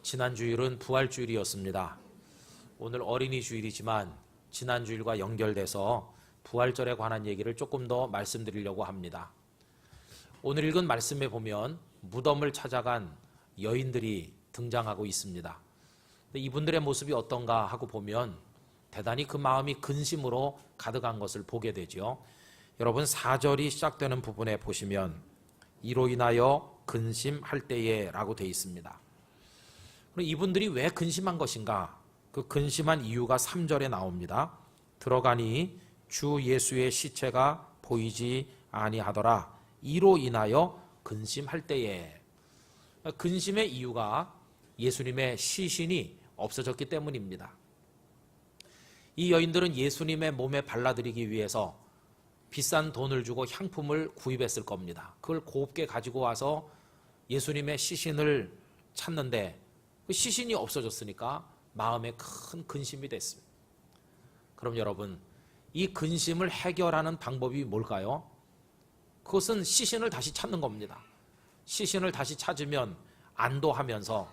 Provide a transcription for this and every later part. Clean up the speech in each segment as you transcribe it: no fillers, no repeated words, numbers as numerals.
지난 주일은 부활주일이었습니다. 오늘 어린이 주일이지만 지난 주일과 연결돼서 부활절에 관한 얘기를 조금 더 말씀드리려고 합니다. 오늘 읽은 말씀에 보면 무덤을 찾아간 여인들이 등장하고 있습니다. 이분들의 모습이 어떤가 하고 보면 대단히 그 마음이 근심으로 가득한 것을 보게 되죠. 여러분 4절이 시작되는 부분에 보시면 이로 인하여 근심할 때에 라고 되어 있습니다. 이분들이 왜 근심한 것인가? 그 근심한 이유가 3절에 나옵니다. 들어가니 주 예수의 시체가 보이지 아니하더라. 이로 인하여 근심할 때에. 근심의 이유가 예수님의 시신이 없어졌기 때문입니다. 이 여인들은 예수님의 몸에 발라드리기 위해서 비싼 돈을 주고 향품을 구입했을 겁니다. 그걸 곱게 가지고 와서 예수님의 시신을 찾는데 그 시신이 없어졌으니까 마음에 큰 근심이 됐습니다. 그럼 여러분, 이 근심을 해결하는 방법이 뭘까요? 그것은 시신을 다시 찾는 겁니다. 시신을 다시 찾으면 안도하면서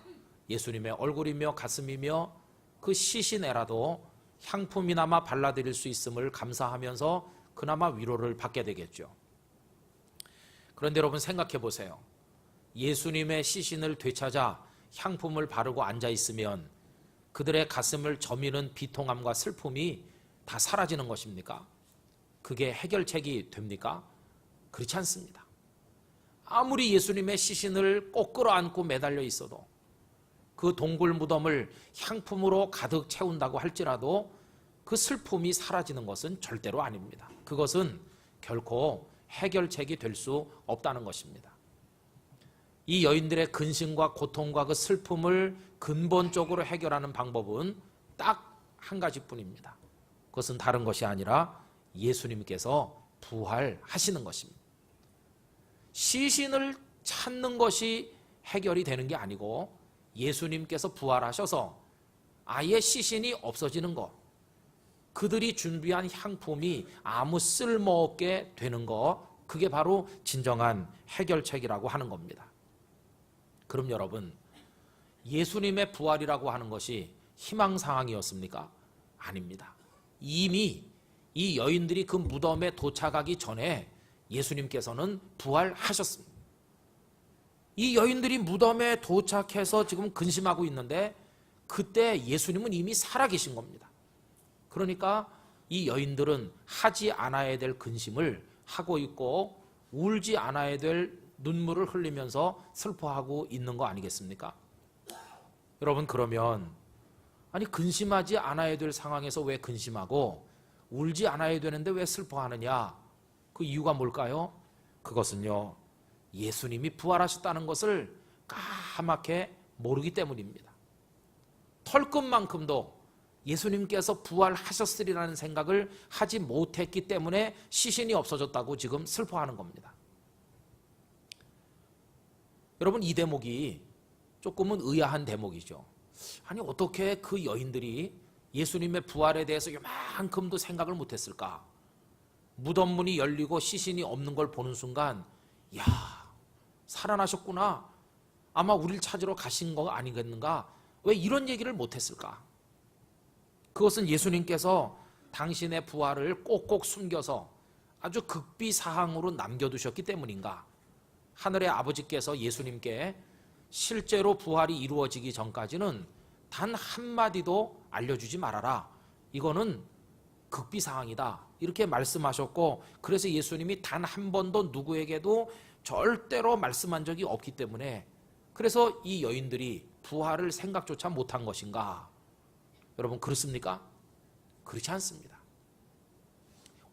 예수님의 얼굴이며 가슴이며 그 시신에라도 향품이나마 발라드릴 수 있음을 감사하면서 그나마 위로를 받게 되겠죠. 그런데 여러분 생각해 보세요. 예수님의 시신을 되찾아 향품을 바르고 앉아 있으면 그들의 가슴을 저미는 비통함과 슬픔이 다 사라지는 것입니까? 그게 해결책이 됩니까? 그렇지 않습니다. 아무리 예수님의 시신을 꼭 끌어안고 매달려 있어도 그 동굴 무덤을 향품으로 가득 채운다고 할지라도 그 슬픔이 사라지는 것은 절대로 아닙니다. 그것은 결코 해결책이 될 수 없다는 것입니다. 이 여인들의 근심과 고통과 그 슬픔을 근본적으로 해결하는 방법은 딱 한 가지뿐입니다. 그것은 다른 것이 아니라 예수님께서 부활하시는 것입니다. 시신을 찾는 것이 해결이 되는 게 아니고 예수님께서 부활하셔서 아예 시신이 없어지는 것, 그들이 준비한 향품이 아무 쓸모없게 되는 것, 그게 바로 진정한 해결책이라고 하는 겁니다. 그럼 여러분, 예수님의 부활이라고 하는 것이 희망사항이었습니까? 아닙니다. 이미 이 여인들이 그 무덤에 도착하기 전에 예수님께서는 부활하셨습니다. 이 여인들이 무덤에 도착해서 지금 근심하고 있는데 그때 예수님은 이미 살아계신 겁니다. 그러니까 이 여인들은 하지 않아야 될 근심을 하고 있고 울지 않아야 될 눈물을 흘리면서 슬퍼하고 있는 거 아니겠습니까? 여러분, 그러면 아니 근심하지 않아야 될 상황에서 왜 근심하고 울지 않아야 되는데 왜 슬퍼하느냐? 그 이유가 뭘까요? 그것은요, 예수님이 부활하셨다는 것을 까맣게 모르기 때문입니다. 털끝만큼도 예수님께서 부활하셨으리라는 생각을 하지 못했기 때문에 시신이 없어졌다고 지금 슬퍼하는 겁니다. 여러분, 이 대목이 조금은 의아한 대목이죠. 아니 어떻게 그 여인들이 예수님의 부활에 대해서 요만큼도 생각을 못했을까? 무덤 문이 열리고 시신이 없는 걸 보는 순간 야, 살아나셨구나. 아마 우리를 찾으러 가신 거 아니겠는가? 왜 이런 얘기를 못했을까? 그것은 예수님께서 당신의 부활을 꼭꼭 숨겨서 아주 극비사항으로 남겨두셨기 때문인가? 하늘의 아버지께서 예수님께 실제로 부활이 이루어지기 전까지는 단 한마디도 알려주지 말아라. 이거는 극비사항이다. 이렇게 말씀하셨고, 그래서 예수님이 단 한 번도 누구에게도 절대로 말씀한 적이 없기 때문에, 그래서 이 여인들이 부활을 생각조차 못한 것인가? 여러분, 그렇습니까? 그렇지 않습니다.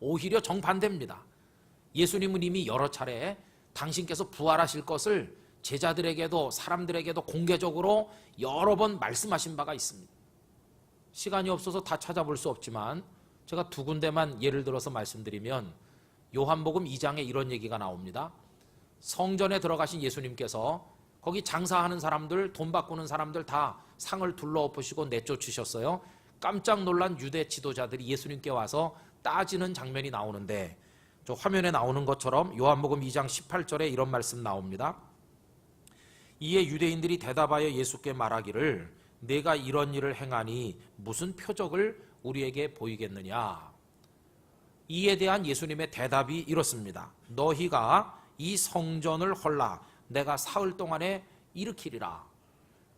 오히려 정반대입니다. 예수님은 이미 여러 차례 당신께서 부활하실 것을 제자들에게도 사람들에게도 공개적으로 여러 번 말씀하신 바가 있습니다. 시간이 없어서 다 찾아볼 수 없지만 제가 두 군데만 예를 들어서 말씀드리면, 요한복음 2장에 이런 얘기가 나옵니다. 성전에 들어가신 예수님께서 거기 장사하는 사람들, 돈 바꾸는 사람들 다 상을 둘러엎으시고 내쫓으셨어요. 깜짝 놀란 유대 지도자들이 예수님께 와서 따지는 장면이 나오는데, 저 화면에 나오는 것처럼 요한복음 2장 18절에 이런 말씀 나옵니다. 이에 유대인들이 대답하여 예수께 말하기를 내가 이런 일을 행하니 무슨 표적을 우리에게 보이겠느냐. 이에 대한 예수님의 대답이 이렇습니다. 너희가 이 성전을 헐라 내가 사흘 동안에 일으키리라.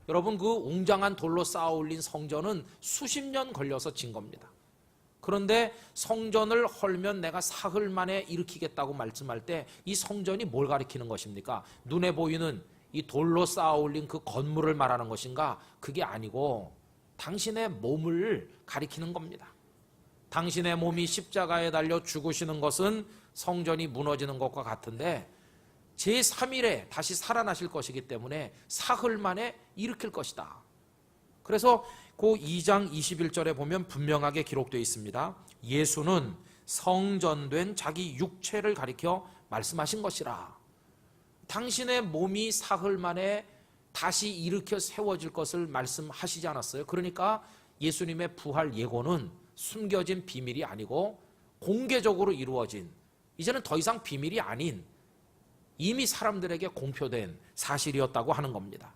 여러분, 그 웅장한 돌로 쌓아 올린 성전은 수십 년 걸려서 진 겁니다. 그런데 성전을 헐면 내가 사흘 만에 일으키겠다고 말씀할 때 이 성전이 뭘 가리키는 것입니까? 눈에 보이는 이 돌로 쌓아 올린 그 건물을 말하는 것인가? 그게 아니고 당신의 몸을 가리키는 겁니다. 당신의 몸이 십자가에 달려 죽으시는 것은 성전이 무너지는 것과 같은데 제3일에 다시 살아나실 것이기 때문에 사흘 만에 일으킬 것이다. 그래서 그 2장 21절에 보면 분명하게 기록되어 있습니다. 예수는 성전된 자기 육체를 가리켜 말씀하신 것이라. 당신의 몸이 사흘 만에 다시 일으켜 세워질 것을 말씀하시지 않았어요? 그러니까 예수님의 부활 예고는 숨겨진 비밀이 아니고 공개적으로 이루어진, 이제는 더 이상 비밀이 아닌 이미 사람들에게 공표된 사실이었다고 하는 겁니다.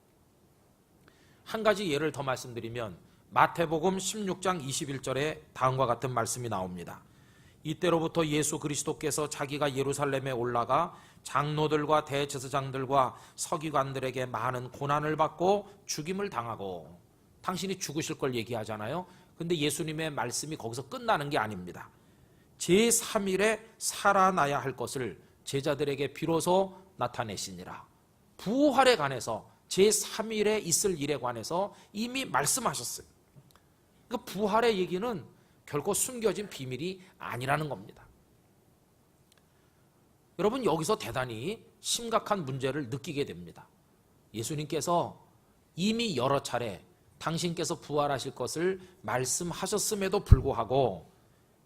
한 가지 예를 더 말씀드리면 마태복음 16장 21절에 다음과 같은 말씀이 나옵니다. 이때로부터 예수 그리스도께서 자기가 예루살렘에 올라가 장로들과 대제사장들과 서기관들에게 많은 고난을 받고 죽임을 당하고, 당신이 죽으실 걸 얘기하잖아요. 근데 예수님의 말씀이 거기서 끝나는 게 아닙니다. 제3일에 살아나야 할 것을 제자들에게 비로소 나타내시니라. 부활에 관해서 제3일에 있을 일에 관해서 이미 말씀하셨어요. 그러니까 부활의 얘기는 결코 숨겨진 비밀이 아니라는 겁니다. 여러분, 여기서 대단히 심각한 문제를 느끼게 됩니다. 예수님께서 이미 여러 차례 당신께서 부활하실 것을 말씀하셨음에도 불구하고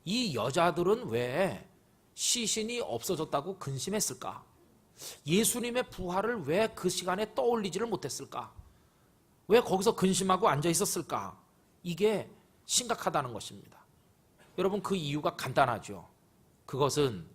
이 여자들은 왜 시신이 없어졌다고 근심했을까? 예수님의 부활을 왜 그 시간에 떠올리지를 못했을까? 왜 거기서 근심하고 앉아 있었을까? 이게 심각하다는 것입니다. 여러분, 그 이유가 간단하죠. 그것은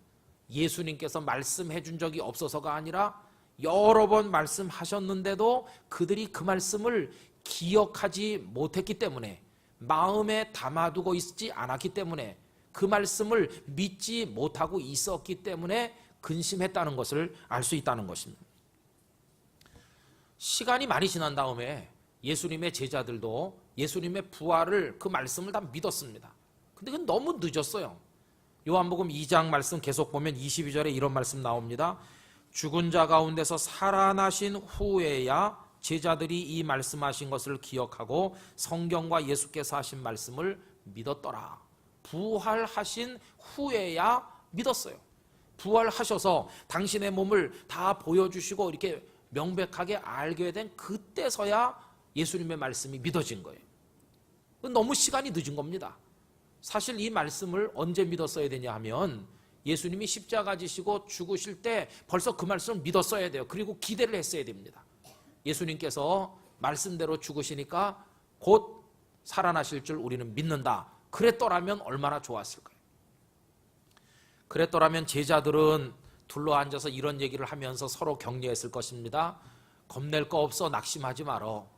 예수님께서 말씀해 준 적이 없어서가 아니라 여러 번 말씀하셨는데도 그들이 그 말씀을 기억하지 못했기 때문에, 마음에 담아두고 있지 않았기 때문에, 그 말씀을 믿지 못하고 있었기 때문에 근심했다는 것을 알 수 있다는 것입니다. 시간이 많이 지난 다음에 예수님의 제자들도 예수님의 부활을, 그 말씀을 다 믿었습니다. 근데 그건 너무 늦었어요. 요한복음 2장 말씀 계속 보면 22절에 이런 말씀 나옵니다. 죽은 자 가운데서 살아나신 후에야 제자들이 이 말씀하신 것을 기억하고 성경과 예수께서 하신 말씀을 믿었더라. 부활하신 후에야 믿었어요. 부활하셔서 당신의 몸을 다 보여주시고 이렇게 명백하게 알게 된 그때서야 예수님의 말씀이 믿어진 거예요. 너무 시간이 늦은 겁니다. 사실 이 말씀을 언제 믿었어야 되냐 하면 예수님이 십자가 지시고 죽으실 때 벌써 그 말씀을 믿었어야 돼요. 그리고 기대를 했어야 됩니다. 예수님께서 말씀대로 죽으시니까 곧 살아나실 줄 우리는 믿는다. 그랬더라면 얼마나 좋았을까요? 그랬더라면 제자들은 둘러앉아서 이런 얘기를 하면서 서로 격려했을 것입니다. 겁낼 거 없어, 낙심하지 말어.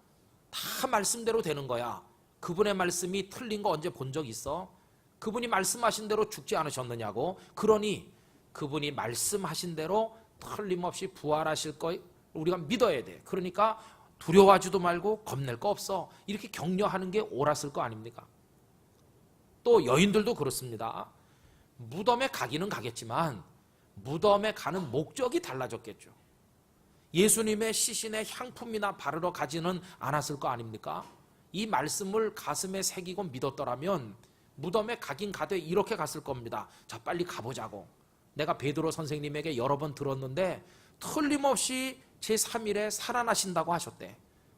다 말씀대로 되는 거야. 그분의 말씀이 틀린 거 언제 본 적 있어? 그분이 말씀하신 대로 죽지 않으셨느냐고. 그러니 그분이 말씀하신 대로 틀림없이 부활하실 거 우리가 믿어야 돼. 그러니까 두려워하지도 말고 겁낼 거 없어. 이렇게 격려하는 게 옳았을 거 아닙니까? 또 여인들도 그렇습니다. 무덤에 가기는 가겠지만 무덤에 가는 목적이 달라졌겠죠. 예수님의 시신의 향품이나 바르러 가지는 않았을 거 아닙니까? 이 말씀을 가슴에 새기고 믿었더라면 무덤에 가긴 가되 이렇게 갔을 겁니다. 자, 빨리 가보자고. 내가 베드로 선생님에게 여러 번 들었는데 틀림없이 제3일에 살아나신다고 하셨대.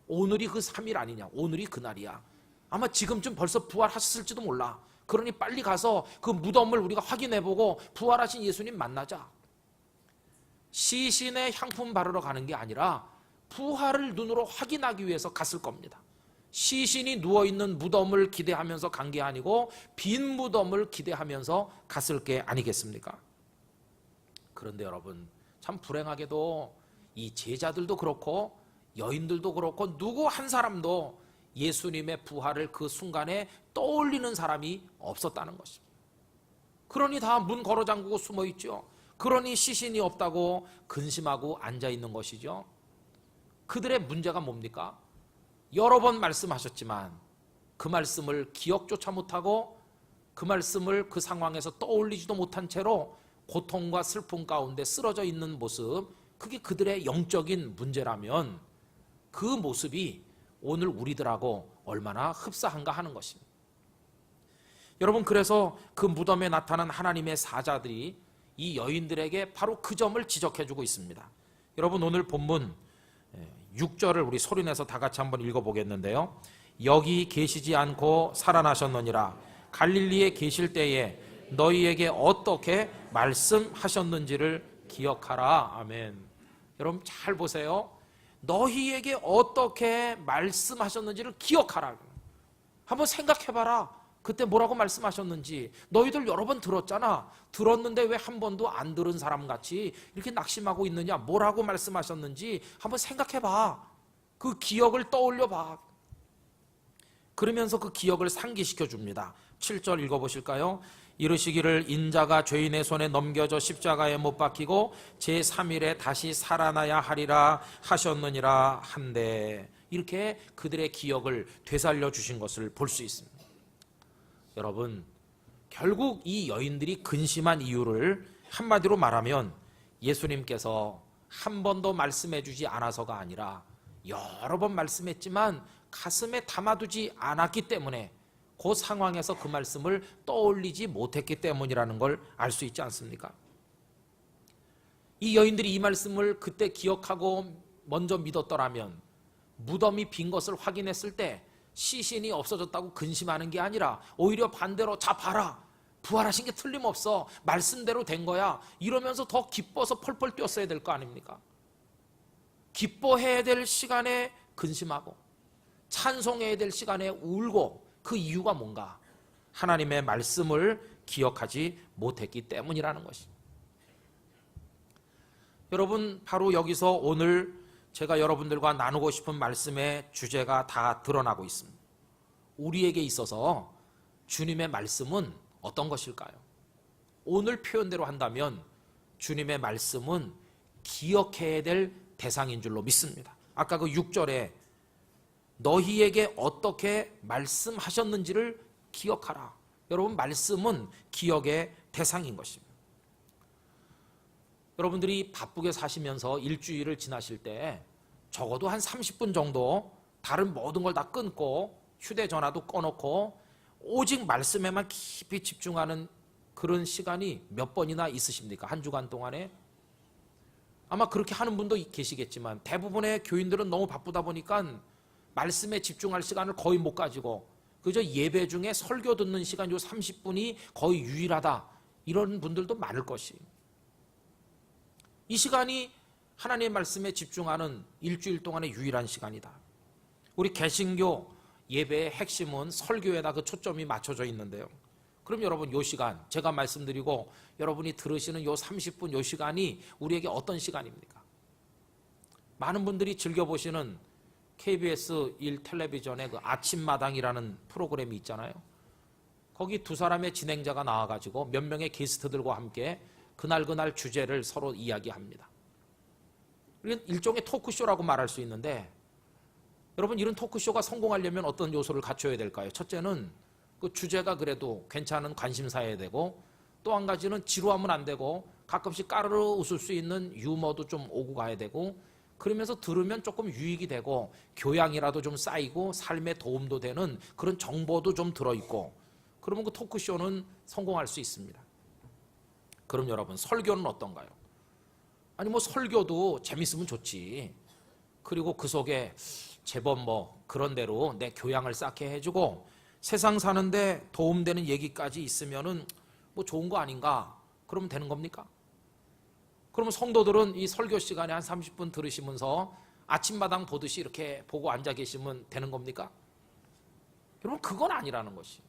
오늘이 그 3일 아니냐? 오늘이 그날이야. 아마 지금쯤 벌써 부활하셨을지도 몰라. 그러니 빨리 가서 그 무덤을 우리가 확인해보고 부활하신 예수님 만나자. 시신의 향품 바르러 가는 게 아니라 부활을 눈으로 확인하기 위해서 갔을 겁니다. 시신이 누워있는 무덤을 기대하면서 간 게 아니고 빈 무덤을 기대하면서 갔을 게 아니겠습니까? 그런데 여러분, 참 불행하게도 이 제자들도 그렇고 여인들도 그렇고 누구 한 사람도 예수님의 부활을 그 순간에 떠올리는 사람이 없었다는 것입니다. 그러니 다 문 걸어 잠그고 숨어 있죠. 그러니 시신이 없다고 근심하고 앉아 있는 것이죠. 그들의 문제가 뭡니까? 여러 번 말씀하셨지만 그 말씀을 기억조차 못하고 그 말씀을 그 상황에서 떠올리지도 못한 채로 고통과 슬픔 가운데 쓰러져 있는 모습, 그게 그들의 영적인 문제라면 그 모습이 오늘 우리들하고 얼마나 흡사한가 하는 것입니다. 여러분, 그래서 그 무덤에 나타난 하나님의 사자들이 이 여인들에게 바로 그 점을 지적해주고 있습니다. 여러분, 오늘 본문 6절을 우리 소리내서 다 같이 한번 읽어보겠는데요. 여기 계시지 않고 살아나셨느니라. 갈릴리에 계실 때에 너희에게 어떻게 말씀하셨는지를 기억하라. 아멘. 여러분 잘 보세요. 너희에게 어떻게 말씀하셨는지를 기억하라. 한번 생각해봐라. 그때 뭐라고 말씀하셨는지. 너희들 여러 번 들었잖아. 들었는데 왜 한 번도 안 들은 사람같이 이렇게 낙심하고 있느냐. 뭐라고 말씀하셨는지 한번 생각해봐. 그 기억을 떠올려봐. 그러면서 그 기억을 상기시켜 줍니다. 7절 읽어보실까요? 이르시기를 인자가 죄인의 손에 넘겨져 십자가에 못 박히고 제3일에 다시 살아나야 하리라 하셨느니라 한데, 이렇게 그들의 기억을 되살려 주신 것을 볼 수 있습니다. 여러분, 결국 이 여인들이 근심한 이유를 한마디로 말하면 예수님께서 한 번도 말씀해 주지 않아서가 아니라 여러 번 말씀했지만 가슴에 담아두지 않았기 때문에, 그 상황에서 그 말씀을 떠올리지 못했기 때문이라는 걸 알 수 있지 않습니까? 이 여인들이 이 말씀을 그때 기억하고 먼저 믿었더라면 무덤이 빈 것을 확인했을 때 시신이 없어졌다고 근심하는 게 아니라 오히려 반대로, 자 봐라, 부활하신 게 틀림없어, 말씀대로 된 거야, 이러면서 더 기뻐서 펄펄 뛰었어야 될 거 아닙니까? 기뻐해야 될 시간에 근심하고 찬송해야 될 시간에 울고, 그 이유가 뭔가? 하나님의 말씀을 기억하지 못했기 때문이라는 것입니다. 여러분, 바로 여기서 오늘 제가 여러분들과 나누고 싶은 말씀의 주제가 다 드러나고 있습니다. 우리에게 있어서 주님의 말씀은 어떤 것일까요? 오늘 표현대로 한다면 주님의 말씀은 기억해야 될 대상인 줄로 믿습니다. 아까 그 6절에 너희에게 어떻게 말씀하셨는지를 기억하라. 여러분, 말씀은 기억의 대상인 것입니다. 여러분들이 바쁘게 사시면서 일주일을 지나실 때 적어도 한 30분 정도 다른 모든 걸 다 끊고 휴대전화도 꺼놓고 오직 말씀에만 깊이 집중하는 그런 시간이 몇 번이나 있으십니까? 한 주간 동안에? 아마 그렇게 하는 분도 계시겠지만 대부분의 교인들은 너무 바쁘다 보니까 말씀에 집중할 시간을 거의 못 가지고 그저 예배 중에 설교 듣는 시간 요 30분이 거의 유일하다, 이런 분들도 많을 것이. 이 시간이 하나님의 말씀에 집중하는 일주일 동안의 유일한 시간이다. 우리 개신교 예배의 핵심은 설교에다 그 초점이 맞춰져 있는데요. 그럼 여러분, 요 시간 제가 말씀드리고 여러분이 들으시는 요 30분 요 시간이 우리에게 어떤 시간입니까? 많은 분들이 즐겨보시는 KBS 1 텔레비전의 그 아침마당이라는 프로그램이 있잖아요. 거기 두 사람의 진행자가 나와가지고 몇 명의 게스트들과 함께 그날 주제를 서로 이야기합니다. 일종의 토크쇼라고 말할 수 있는데, 여러분, 이런 토크쇼가 성공하려면 어떤 요소를 갖춰야 될까요? 첫째는 그 주제가 그래도 괜찮은 관심사여야 되고, 또 한 가지는 지루하면 안 되고 가끔씩 까르르 웃을 수 있는 유머도 좀 오고 가야 되고, 그러면서 들으면 조금 유익이 되고 교양이라도 좀 쌓이고 삶에 도움도 되는 그런 정보도 좀 들어있고, 그러면 그 토크쇼는 성공할 수 있습니다. 그럼 여러분, 설교는 어떤가요? 아니 뭐 설교도 재밌으면 좋지. 그리고 그 속에 제법 뭐 그런 대로 내 교양을 쌓게 해주고 세상 사는데 도움되는 얘기까지 있으면은 뭐 좋은 거 아닌가? 그러면 되는 겁니까? 그러면 성도들은 이 설교 시간에 한 30분 들으시면서 아침마당 보듯이 이렇게 보고 앉아 계시면 되는 겁니까? 여러분, 그건 아니라는 것이.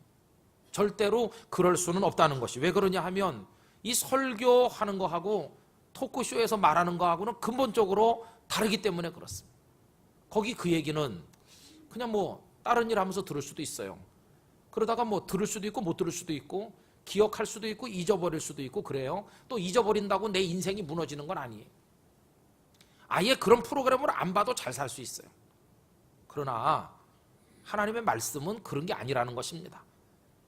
절대로 그럴 수는 없다는 것이. 왜 그러냐 하면 이 설교하는 거하고 토크쇼에서 말하는 거하고는 근본적으로 다르기 때문에 그렇습니다. 거기 그 얘기는 그냥 뭐 다른 일 하면서 들을 수도 있어요. 그러다가 뭐 들을 수도 있고 못 들을 수도 있고 기억할 수도 있고 잊어버릴 수도 있고 그래요. 또 잊어버린다고 내 인생이 무너지는 건 아니에요. 아예 그런 프로그램을 안 봐도 잘 살 수 있어요. 그러나 하나님의 말씀은 그런 게 아니라는 것입니다.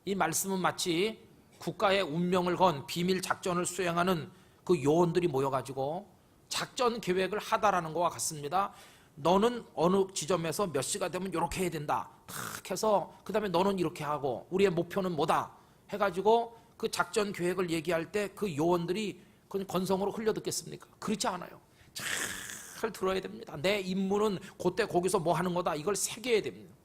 이 말씀은 마치 국가의 운명을 건 비밀 작전을 수행하는 그 요원들이 모여가지고 작전 계획을 하다라는 것과 같습니다. 너는 어느 지점에서 몇 시가 되면 이렇게 해야 된다. 탁 해서 그 다음에 너는 이렇게 하고 우리의 목표는 뭐다 해가지고 그 작전 계획을 얘기할 때 그 요원들이 그냥 건성으로 흘려듣겠습니까? 그렇지 않아요. 잘 들어야 됩니다. 내 임무는 그때 거기서 뭐 하는 거다. 이걸 새겨야 됩니다.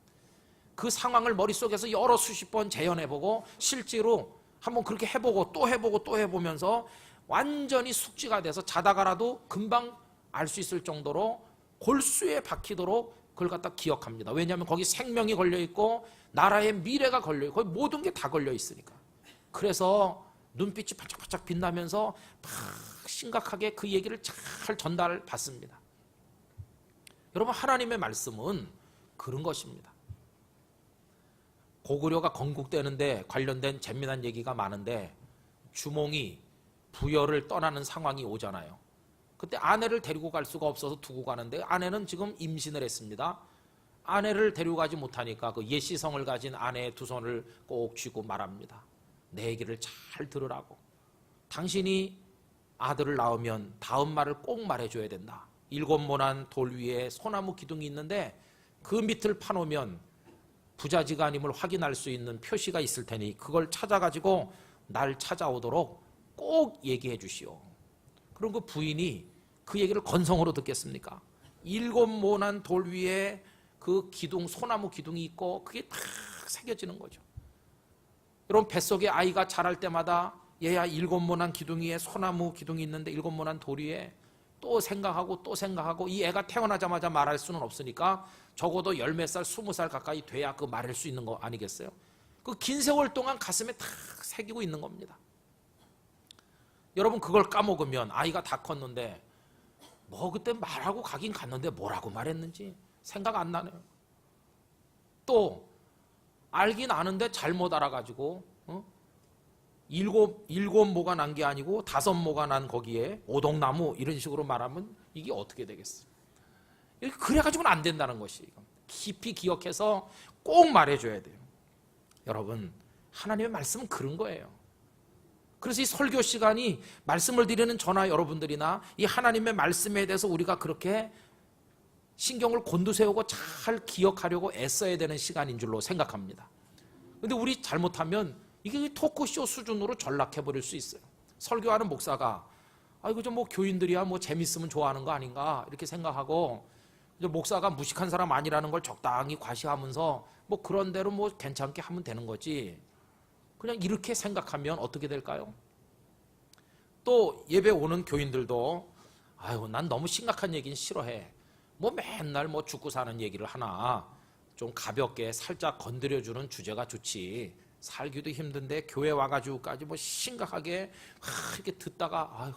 그 상황을 머릿속에서 여러 수십 번 재현해보고 실제로 한번 그렇게 해보고 또 해보고 또 해보면서 완전히 숙지가 돼서 자다가라도 금방 알 수 있을 정도로 골수에 박히도록 그걸 갖다 기억합니다. 왜냐하면 거기 생명이 걸려있고 나라의 미래가 걸려있고 거기 모든 게 다 걸려있으니까. 그래서 눈빛이 반짝반짝 빛나면서 막 심각하게 그 얘기를 잘 전달받습니다. 여러분, 하나님의 말씀은 그런 것입니다. 고구려가 건국되는데 관련된 재미난 얘기가 많은데 주몽이 부여를 떠나는 상황이 오잖아요. 그때 아내를 데리고 갈 수가 없어서 두고 가는데 아내는 지금 임신을 했습니다. 아내를 데리고 가지 못하니까 그 예시성을 가진 아내의 두 손을 꼭 쥐고 말합니다. 내 얘기를 잘 들으라고. 당신이 아들을 낳으면 다음 말을 꼭 말해줘야 된다. 7모난 돌 위에 소나무 기둥이 있는데 그 밑을 파놓으면 부자지간임을 확인할 수 있는 표시가 있을 테니 그걸 찾아가지고 날 찾아오도록 꼭 얘기해 주시오. 그럼 그 부인이 그 얘기를 건성으로 듣겠습니까? 7모난 돌 위에 그 기둥, 소나무 기둥이 있고 그게 탁 새겨지는 거죠. 여러분, 뱃속에 아이가 자랄 때마다 얘야 7모난 기둥 위에 소나무 기둥이 있는데 7모난 돌 위에 또 생각하고 또 생각하고 이 애가 태어나자마자 말할 수는 없으니까 적어도 10몇 살, 20살 가까이 돼야 그 말할 수 있는 거 아니겠어요? 그 긴 세월 동안 가슴에 탁 새기고 있는 겁니다. 여러분, 그걸 까먹으면 아이가 다 컸는데 뭐 그때 말하고 가긴 갔는데 뭐라고 말했는지 생각 안 나네요. 또 알긴 아는데 잘못 알아가지고 일곱 모가 난 게 아니고 5모가 난 거기에 오동나무 이런 식으로 말하면 이게 어떻게 되겠어요? 그래가지고는 안 된다는 것이 깊이 기억해서 꼭 말해줘야 돼요. 여러분, 하나님의 말씀은 그런 거예요. 그래서 이 설교 시간이 말씀을 드리는 저나 여러분들이나 이 하나님의 말씀에 대해서 우리가 그렇게 신경을 곤두세우고 잘 기억하려고 애써야 되는 시간인 줄로 생각합니다. 그런데 우리 잘못하면 이게 토크쇼 수준으로 전락해버릴 수 있어요. 설교하는 목사가 이거 좀 뭐 교인들이야 뭐 재밌으면 좋아하는 거 아닌가 이렇게 생각하고 목사가 무식한 사람 아니라는 걸 적당히 과시하면서 뭐 그런 대로 뭐 괜찮게 하면 되는 거지. 그냥 이렇게 생각하면 어떻게 될까요? 또 예배 오는 교인들도 난 너무 심각한 얘기는 싫어해. 뭐 맨날 뭐 죽고 사는 얘기를 하나 좀 가볍게 살짝 건드려주는 주제가 좋지. 살기도 힘든데 교회 와가지고까지 뭐 심각하게 이렇게 듣다가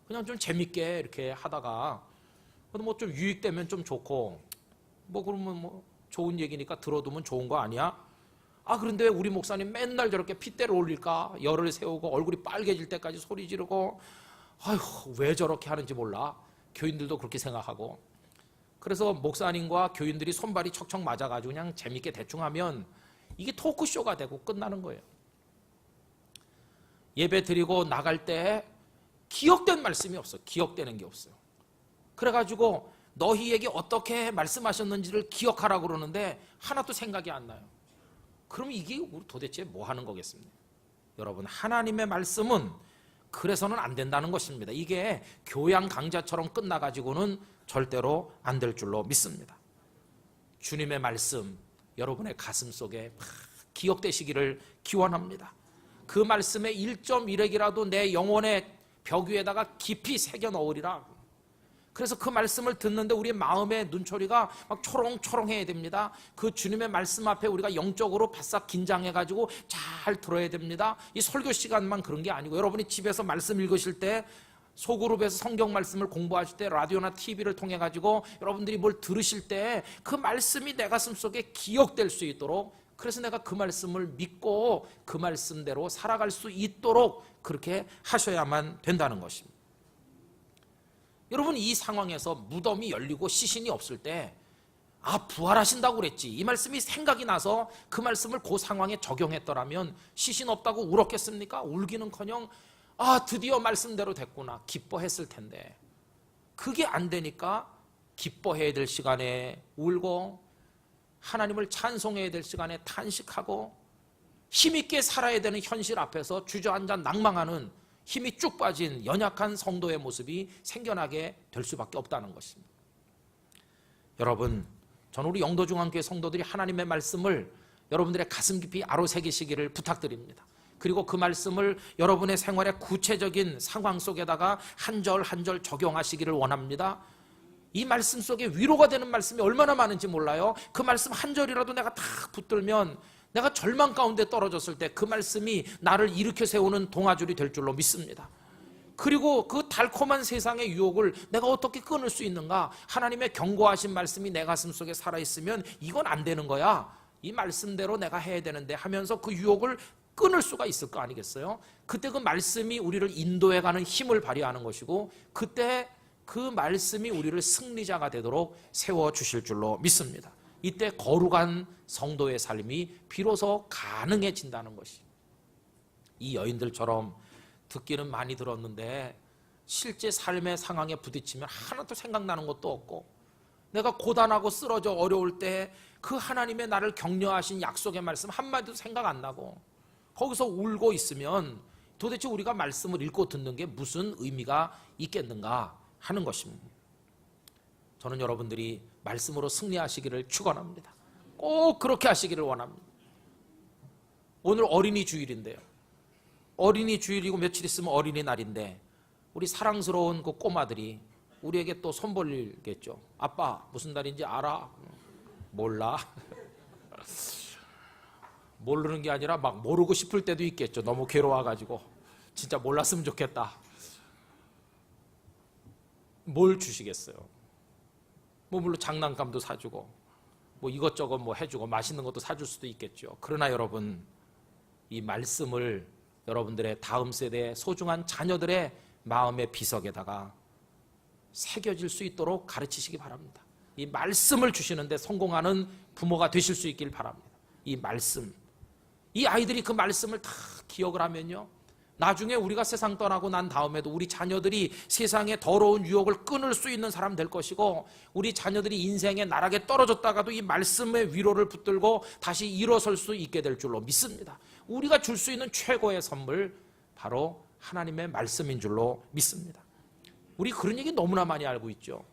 그냥 좀 재밌게 이렇게 하다가 뭐 좀 유익되면 좀 좋고 뭐 그러면 뭐 좋은 얘기니까 들어두면 좋은 거 아니야? 그런데 우리 목사님 맨날 저렇게 핏대를 올릴까? 열을 세우고 얼굴이 빨개질 때까지 소리 지르고 왜 저렇게 하는지 몰라. 교인들도 그렇게 생각하고. 그래서 목사님과 교인들이 손발이 척척 맞아가지고 그냥 재밌게 대충 하면 이게 토크쇼가 되고 끝나는 거예요. 예배 드리고 나갈 때 기억된 말씀이 없어. 기억되는 게 없어요. 그래가지고 너희에게 어떻게 말씀하셨는지를 기억하라고 그러는데 하나도 생각이 안 나요. 그럼 이게 도대체 뭐 하는 거겠습니까? 여러분, 하나님의 말씀은 그래서는 안 된다는 것입니다. 이게 교양 강좌처럼 끝나가지고는 절대로 안 될 줄로 믿습니다. 주님의 말씀 여러분의 가슴 속에 기억되시기를 기원합니다. 그 말씀의 1.1핵이라도 내 영혼의 벽 위에다가 깊이 새겨 넣으리라. 그래서 그 말씀을 듣는데 우리의 마음의 눈초리가 막 초롱초롱해야 됩니다. 그 주님의 말씀 앞에 우리가 영적으로 바싹 긴장해가지고 잘 들어야 됩니다. 이 설교 시간만 그런 게 아니고 여러분이 집에서 말씀 읽으실 때 소그룹에서 성경 말씀을 공부하실 때 라디오나 TV를 통해 가지고 여러분들이 뭘 들으실 때 그 말씀이 내 가슴 속에 기억될 수 있도록, 그래서 내가 그 말씀을 믿고 그 말씀대로 살아갈 수 있도록 그렇게 하셔야만 된다는 것입니다. 여러분, 이 상황에서 무덤이 열리고 시신이 없을 때 부활하신다고 그랬지, 이 말씀이 생각이 나서 그 말씀을 그 상황에 적용했더라면 시신 없다고 울었겠습니까? 울기는커녕 드디어 말씀대로 됐구나 기뻐했을 텐데, 그게 안 되니까 기뻐해야 될 시간에 울고 하나님을 찬송해야 될 시간에 탄식하고 힘있게 살아야 되는 현실 앞에서 주저앉아 낭망하는 힘이 쭉 빠진 연약한 성도의 모습이 생겨나게 될 수밖에 없다는 것입니다. 여러분, 저는 우리 영도중앙교회 성도들이 하나님의 말씀을 여러분들의 가슴 깊이 아로새기시기를 부탁드립니다. 그리고 그 말씀을 여러분의 생활의 구체적인 상황 속에다가 한 절 한 절 적용하시기를 원합니다. 이 말씀 속에 위로가 되는 말씀이 얼마나 많은지 몰라요. 그 말씀 한 절이라도 내가 다 붙들면 내가 절망 가운데 떨어졌을 때 그 말씀이 나를 일으켜 세우는 동아줄이 될 줄로 믿습니다. 그리고 그 달콤한 세상의 유혹을 내가 어떻게 끊을 수 있는가? 하나님의 경고하신 말씀이 내 가슴 속에 살아있으면 이건 안 되는 거야, 이 말씀대로 내가 해야 되는데 하면서 그 유혹을 끊을 수가 있을 거 아니겠어요? 그때 그 말씀이 우리를 인도해가는 힘을 발휘하는 것이고, 그때 그 말씀이 우리를 승리자가 되도록 세워주실 줄로 믿습니다. 이때 거룩한 성도의 삶이 비로소 가능해진다는 것이, 이 여인들처럼 듣기는 많이 들었는데 실제 삶의 상황에 부딪히면 하나도 생각나는 것도 없고, 내가 고단하고 쓰러져 어려울 때 그 하나님의 나를 격려하신 약속의 말씀 한마디도 생각 안 나고 거기서 울고 있으면 도대체 우리가 말씀을 읽고 듣는 게 무슨 의미가 있겠는가 하는 것입니다. 저는 여러분들이 말씀으로 승리하시기를 축원합니다. 꼭 그렇게 하시기를 원합니다. 오늘 어린이 주일인데요, 어린이 주일이고 며칠 있으면 어린이날인데 우리 사랑스러운 그 꼬마들이 우리에게 또 손 벌리겠죠. 아빠 무슨 날인지 알아? 몰라. 모르는 게 아니라 막 모르고 싶을 때도 있겠죠. 너무 괴로워가지고 진짜 몰랐으면 좋겠다. 뭘 주시겠어요? 뭐 물론 장난감도 사주고 뭐 이것저것 뭐 해주고 맛있는 것도 사줄 수도 있겠죠. 그러나 여러분, 이 말씀을 여러분들의 다음 세대의 소중한 자녀들의 마음의 비석에다가 새겨질 수 있도록 가르치시기 바랍니다. 이 말씀을 주시는데 성공하는 부모가 되실 수 있길 바랍니다. 이 말씀, 이 아이들이 그 말씀을 다 기억을 하면요, 나중에 우리가 세상 떠나고 난 다음에도 우리 자녀들이 세상의 더러운 유혹을 끊을 수 있는 사람 될 것이고, 우리 자녀들이 인생의 나락에 떨어졌다가도 이 말씀의 위로를 붙들고 다시 일어설 수 있게 될 줄로 믿습니다. 우리가 줄 수 있는 최고의 선물, 바로 하나님의 말씀인 줄로 믿습니다. 우리 그런 얘기 너무나 많이 알고 있죠.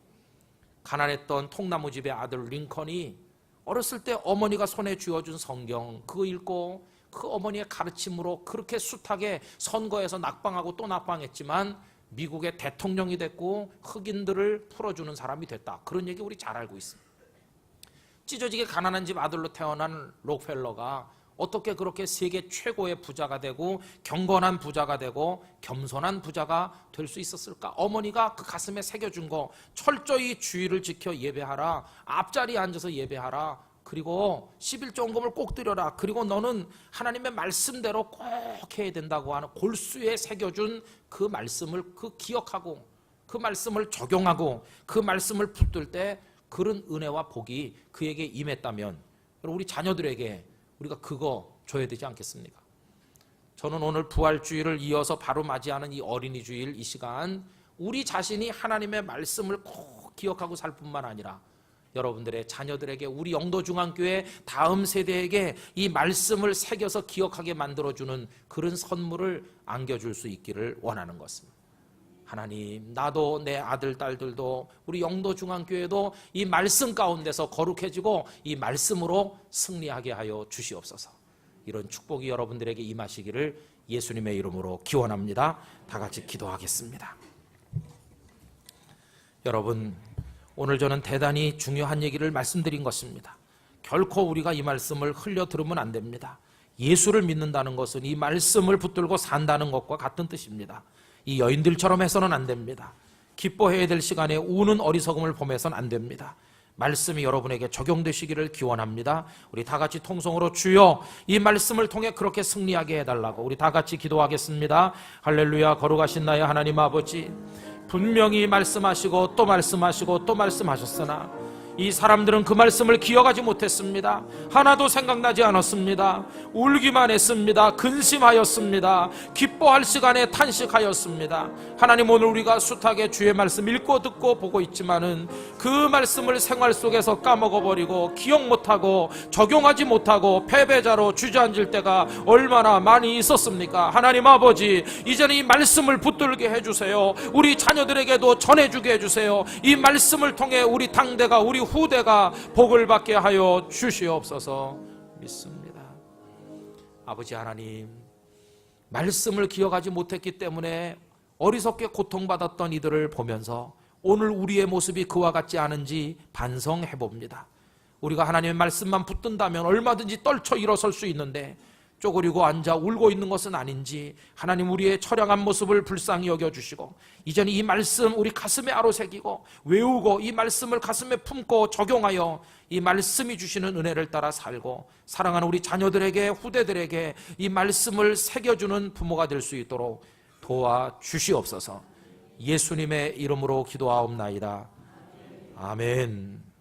가난했던 통나무집의 아들 링컨이 어렸을 때 어머니가 손에 쥐어준 성경 그거 읽고 그 어머니의 가르침으로 그렇게 숱하게 선거에서 낙방하고 또 낙방했지만 미국의 대통령이 됐고 흑인들을 풀어주는 사람이 됐다. 그런 얘기 우리 잘 알고 있습니다. 찢어지게 가난한 집 아들로 태어난 록펠러가 어떻게 그렇게 세계 최고의 부자가 되고 경건한 부자가 되고 겸손한 부자가 될 수 있었을까? 어머니가 그 가슴에 새겨준 거, 철저히 주의를 지켜 예배하라, 앞자리에 앉아서 예배하라, 그리고 11조원금을 꼭 드려라, 그리고 너는 하나님의 말씀대로 꼭 해야 된다고 하는 골수에 새겨준 그 말씀을 기억하고 그 말씀을 적용하고 그 말씀을 붙들 때 그런 은혜와 복이 그에게 임했다면 우리 자녀들에게 우리가 그거 줘야 되지 않겠습니까? 저는 오늘 부활주일을 이어서 바로 맞이하는 이 어린이 주일 이 시간, 우리 자신이 하나님의 말씀을 꼭 기억하고 살 뿐만 아니라 여러분들의 자녀들에게, 우리 영도중앙교회 다음 세대에게 이 말씀을 새겨서 기억하게 만들어주는 그런 선물을 안겨줄 수 있기를 원하는 것입니다. 하나님, 나도 내 아들 딸들도 우리 영도중앙교회도 이 말씀 가운데서 거룩해지고 이 말씀으로 승리하게 하여 주시옵소서. 이런 축복이 여러분들에게 임하시기를 예수님의 이름으로 기원합니다. 다 같이 기도하겠습니다. 여러분, 오늘 저는 대단히 중요한 얘기를 말씀드린 것입니다. 결코 우리가 이 말씀을 흘려 들으면 안 됩니다. 예수를 믿는다는 것은 이 말씀을 붙들고 산다는 것과 같은 뜻입니다. 이 여인들처럼 해서는 안 됩니다. 기뻐해야 될 시간에 우는 어리석음을 범해서는 안 됩니다. 말씀이 여러분에게 적용되시기를 기원합니다. 우리 다 같이 통성으로 주여 이 말씀을 통해 그렇게 승리하게 해달라고 우리 다 같이 기도하겠습니다. 할렐루야. 거룩하신 나의 하나님 아버지, 분명히 말씀하시고 또 말씀하시고 또 말씀하셨으나 이 사람들은 그 말씀을 기억하지 못했습니다. 하나도 생각나지 않았습니다. 울기만 했습니다. 근심하였습니다. 기뻐할 시간에 탄식하였습니다. 하나님, 오늘 우리가 숱하게 주의 말씀 읽고 듣고 보고 있지만은 그 말씀을 생활 속에서 까먹어버리고 기억 못하고 적용하지 못하고 패배자로 주저앉을 때가 얼마나 많이 있었습니까? 하나님 아버지, 이제는 이 말씀을 붙들게 해주세요. 우리 자녀들에게도 전해주게 해주세요. 이 말씀을 통해 우리 당대가 우리 후대가 복을 받게 하여 주시옵소서 믿습니다. 아버지 하나님, 말씀을 기억하지 못했기 때문에 어리석게 고통받았던 이들을 보면서 오늘 우리의 모습이 그와 같지 않은지 반성해 봅니다. 우리가 하나님의 말씀만 붙든다면 얼마든지 떨쳐 일어설 수 있는데 쪼그리고 앉아 울고 있는 것은 아닌지 하나님, 우리의 처량한 모습을 불쌍히 여겨주시고 이제는 이 말씀 우리 가슴에 아로새기고 외우고 이 말씀을 가슴에 품고 적용하여 이 말씀이 주시는 은혜를 따라 살고 사랑하는 우리 자녀들에게 후대들에게 이 말씀을 새겨주는 부모가 될 수 있도록 도와주시옵소서. 예수님의 이름으로 기도하옵나이다. 아멘.